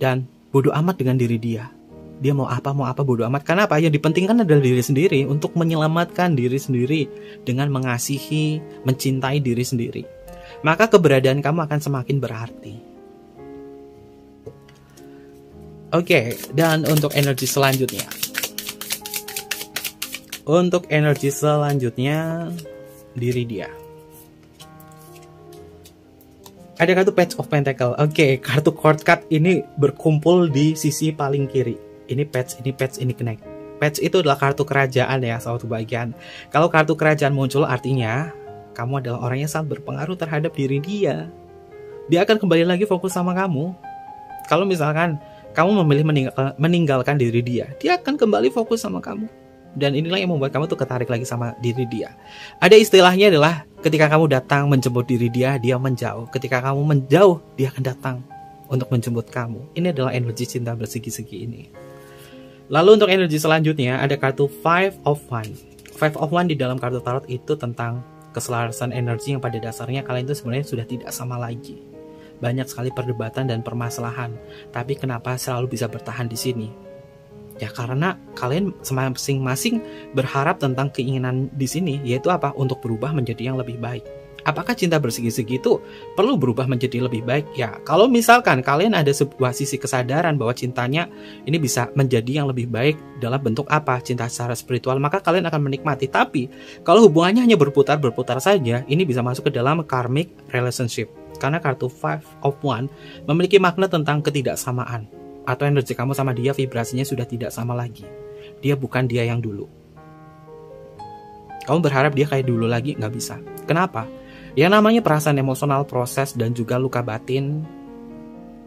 Dan bodoh amat dengan diri dia. Dia mau apa bodoh amat. Karena apa? Yang dipentingkan adalah diri sendiri. Untuk menyelamatkan diri sendiri dengan mengasihi, mencintai diri sendiri. Maka keberadaan kamu akan semakin berarti. Oke, dan untuk energi selanjutnya. Untuk energi selanjutnya, diri dia. Ada kartu Page of Pentacle. Oke, kartu court card ini berkumpul di sisi paling kiri. Ini Page, ini Knight. Page itu adalah kartu kerajaan ya, sahabat kebahagiaan. Kalau kartu kerajaan muncul artinya kamu adalah orang yang sangat berpengaruh terhadap diri dia. Dia akan kembali lagi fokus sama kamu. Kalau misalkan kamu memilih meninggalkan diri dia, dia akan kembali fokus sama kamu. Dan inilah yang membuat kamu tuh ketarik lagi sama diri dia. Ada istilahnya adalah ketika kamu datang menjemput diri dia, dia menjauh. Ketika kamu menjauh, dia akan datang untuk menjemput kamu. Ini adalah energi cinta bersegi-segi ini. Lalu untuk energi selanjutnya ada kartu Five of Wands. Five of Wands di dalam kartu tarot itu tentang keselarasan energi yang pada dasarnya kalian itu sebenarnya sudah tidak sama lagi. Banyak sekali perdebatan dan permasalahan. Tapi kenapa selalu bisa bertahan di sini? Ya karena kalian masing-masing berharap tentang keinginan di sini, yaitu apa? Untuk berubah menjadi yang lebih baik. Apakah cinta bersegi-segi itu perlu berubah menjadi lebih baik? Ya, kalau misalkan kalian ada sebuah sisi kesadaran bahwa cintanya ini bisa menjadi yang lebih baik dalam bentuk apa? Cinta secara spiritual, maka kalian akan menikmati. Tapi kalau hubungannya hanya berputar-berputar saja, ini bisa masuk ke dalam karmic relationship. Karena kartu Five of Wands memiliki makna tentang ketidaksamaan. Atau energi kamu sama dia vibrasinya sudah tidak sama lagi. Dia bukan dia yang dulu. Kamu berharap dia kayak dulu lagi, nggak bisa. Kenapa? Ya namanya perasaan emosional, proses, dan juga luka batin.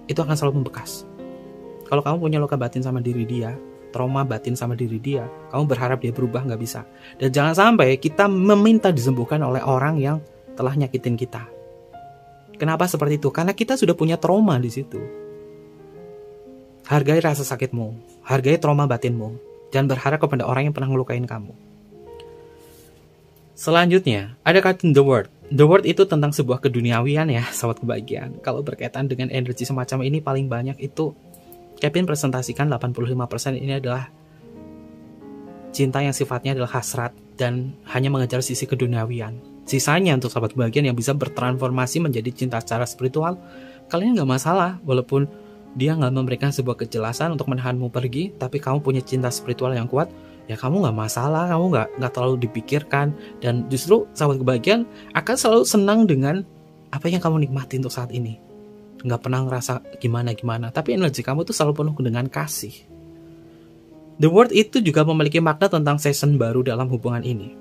itu akan selalu membekas. Kalau kamu punya luka batin sama diri dia, trauma batin sama diri dia, kamu berharap dia berubah, nggak bisa. Dan jangan sampai kita meminta disembuhkan oleh orang yang telah nyakitin kita. Kenapa seperti itu? Karena kita sudah punya trauma di situ. Hargai rasa sakitmu, hargai trauma batinmu, jangan berharap kepada orang yang pernah ngelukain kamu. Selanjutnya, ada kata The Word. The Word itu tentang sebuah keduniawian ya, sahabat kebahagiaan. Kalau berkaitan dengan energi semacam ini, paling banyak itu Kevin presentasikan 85% ini adalah cinta yang sifatnya adalah hasrat dan hanya mengejar sisi keduniawian. Sisanya untuk sahabat kebahagiaan yang bisa bertransformasi menjadi cinta secara spiritual, kalian nggak masalah. Walaupun dia nggak memberikan sebuah kejelasan untuk menahanmu pergi, tapi kamu punya cinta spiritual yang kuat, ya kamu nggak masalah, kamu nggak terlalu dipikirkan. Dan justru sahabat kebahagiaan akan selalu senang dengan apa yang kamu nikmati untuk saat ini. Nggak pernah ngerasa gimana-gimana, tapi energi kamu tuh selalu penuh dengan kasih. The Word itu juga memiliki makna tentang season baru dalam hubungan ini.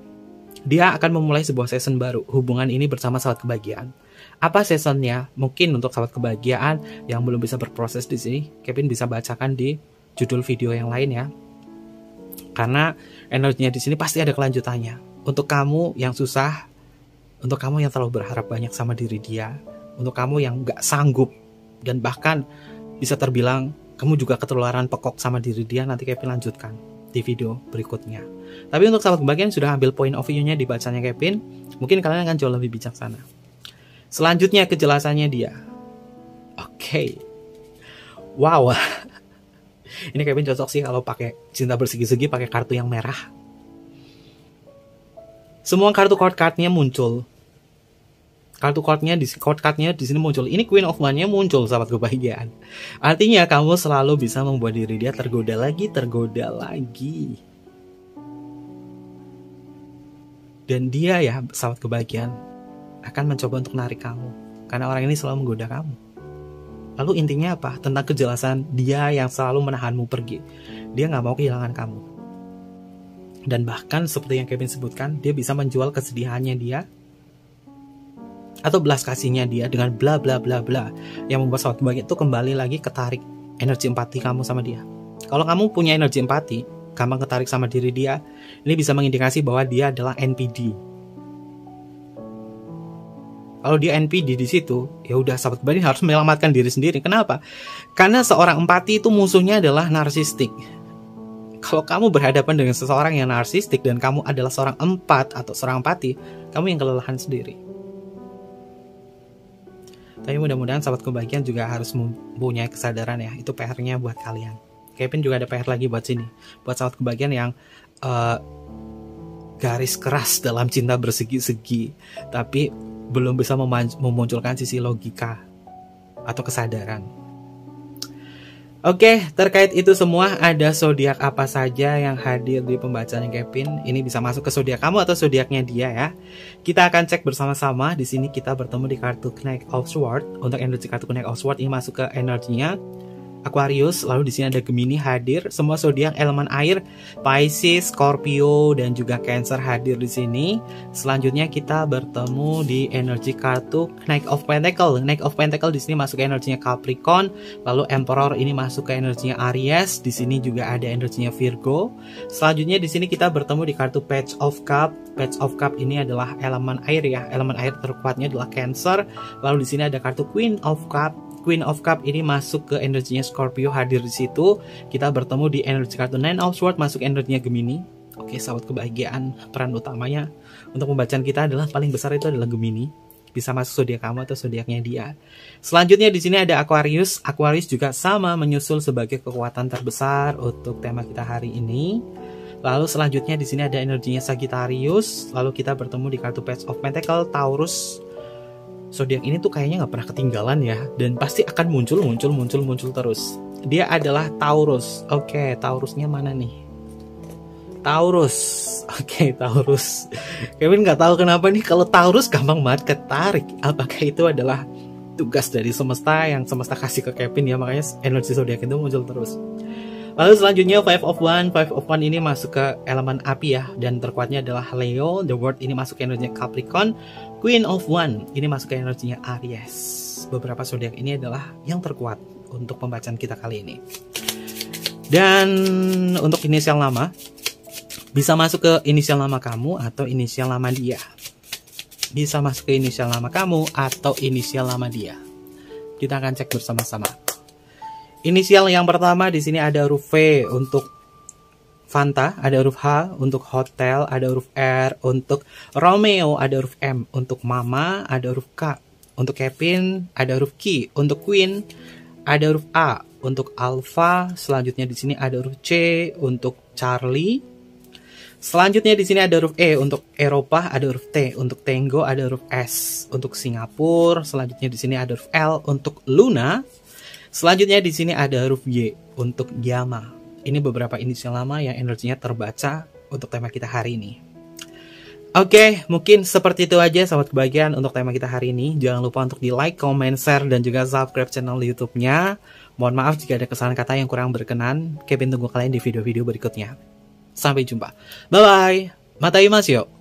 Dia akan memulai sebuah season baru, hubungan ini bersama sahabat kebahagiaan. Apa seasonnya? Mungkin untuk sahabat kebahagiaan yang belum bisa berproses di sini, Kevin bisa bacakan di judul video yang lain ya. Karena energinya di sini pasti ada kelanjutannya. Untuk kamu yang susah, untuk kamu yang terlalu berharap banyak sama diri dia, untuk kamu yang gak sanggup, dan bahkan bisa terbilang kamu juga ketularan pekok sama diri dia, nanti Kevin lanjutkan di video berikutnya. Tapi untuk sahabat kebahagiaan sudah ambil point of view-nya dibacanya Kevin, mungkin kalian akan jauh lebih bijaksana. Selanjutnya kejelasannya dia. Oke. Wow. Ini Kevin cocok sih kalau pakai cinta bersegi-segi pakai kartu yang merah. Semua kartu card-cardnya muncul. Kartu card-nya di sini muncul. Ini Queen of One-nya muncul, sahabat kebahagiaan. Artinya kamu selalu bisa membuat diri dia tergoda lagi. Dan dia ya, sahabat kebahagiaan, akan mencoba untuk menarik kamu. Karena orang ini selalu menggoda kamu. Lalu intinya apa? Tentang kejelasan dia yang selalu menahanmu pergi. Dia gak mau kehilangan kamu. Dan bahkan seperti yang Kevin sebutkan, dia bisa menjual kesedihannya dia atau belas kasihnya dia dengan bla bla bla bla, yang membuat sahabat kebahagiaan itu kembali lagi ketarik energi empati kamu sama dia. Kalau kamu punya energi empati, gampang ketarik sama diri dia, ini bisa mengindikasi bahwa dia adalah NPD. Kalau dia NPD di situ, ya udah sahabat kebahagiaan harus menyelamatkan diri sendiri. Kenapa? Karena seorang empati itu musuhnya adalah narsistik. Kalau kamu berhadapan dengan seseorang yang narsistik dan kamu adalah seorang empat atau seorang empati, kamu yang kelelahan sendiri. Tapi mudah-mudahan sahabat kebahagiaan juga harus mempunyai kesadaran ya. Itu PR-nya buat kalian. Kevin juga ada PR lagi buat sini. Buat sahabat kebahagiaan yang garis keras dalam cinta bersegi-segi, tapi belum bisa memunculkan sisi logika atau kesadaran. Oke, terkait itu semua, ada zodiak apa saja yang hadir di pembacaan Kevin? Ini bisa masuk ke zodiak kamu atau zodiaknya dia ya. Kita akan cek bersama-sama. Di sini kita bertemu di kartu Knight of Swords. Untuk energi kartu Knight of Swords ini masuk ke energinya Aquarius, lalu di sini ada Gemini hadir, semua zodiak elemen air, Pisces, Scorpio, dan juga Cancer hadir di sini. Selanjutnya kita bertemu di energi kartu Knight of Pentacle. Knight of Pentacle di sini masuk ke energinya Capricorn, lalu Emperor ini masuk ke energinya Aries, di sini juga ada energinya Virgo. Selanjutnya di sini kita bertemu di kartu Page of Cup. Page of Cup ini adalah elemen air ya, elemen air terkuatnya adalah Cancer. Lalu di sini ada kartu Queen of Cup. Queen of Cup ini masuk ke energinya Scorpio hadir di situ. Kita bertemu di energi kartu Nine of Swords masuk energinya Gemini. Oke, sahabat kebahagiaan, peran utamanya untuk pembacaan kita adalah paling besar itu adalah Gemini. Bisa masuk zodiak kamu atau zodiaknya dia. Selanjutnya di sini ada Aquarius. Aquarius juga sama menyusul sebagai kekuatan terbesar untuk tema kita hari ini. Lalu selanjutnya di sini ada energinya Sagittarius. Lalu kita bertemu di kartu Page of Pentacle, Taurus. Zodiak ini tuh kayaknya nggak pernah ketinggalan ya, dan pasti akan muncul terus. Dia adalah Taurus. Oke, Taurusnya mana nih? Taurus. Oke, Taurus. Kevin nggak tahu kenapa nih kalau Taurus gampang banget ketarik. Apakah itu adalah tugas dari semesta yang semesta kasih ke Kevin ya, makanya energi zodiak itu muncul terus. Lalu selanjutnya Five of One ini masuk ke elemen api ya, dan terkuatnya adalah Leo. The World ini masuk ke energinya Capricorn. Queen of One ini masuk ke energinya Aries. Beberapa zodiak ini adalah yang terkuat untuk pembacaan kita kali ini. Dan untuk inisial nama, bisa masuk ke inisial nama kamu atau inisial nama dia. Bisa masuk ke inisial nama kamu atau inisial nama dia. Kita akan cek bersama-sama. Inisial yang pertama di sini ada huruf V untuk Fanta, ada huruf H untuk hotel, ada huruf R untuk Romeo, ada huruf M untuk Mama, ada huruf K untuk Kevin, ada huruf Q untuk Queen, ada huruf A untuk Alpha, selanjutnya di sini ada huruf C untuk Charlie. Selanjutnya di sini ada huruf E untuk Eropa, ada huruf T untuk Tango, ada huruf S untuk Singapura. Selanjutnya di sini ada huruf L untuk Luna. Selanjutnya di sini ada huruf Y untuk Yama. Ini beberapa inisial nama yang energinya terbaca untuk tema kita hari ini. Oke, mungkin seperti itu aja sahabat kebahagiaan untuk tema kita hari ini. Jangan lupa untuk di like, comment, share, dan juga subscribe channel YouTube-nya. Mohon maaf jika ada kesalahan kata yang kurang berkenan. Kevin tunggu kalian di video-video berikutnya. Sampai jumpa. Bye-bye. Matai mas yo.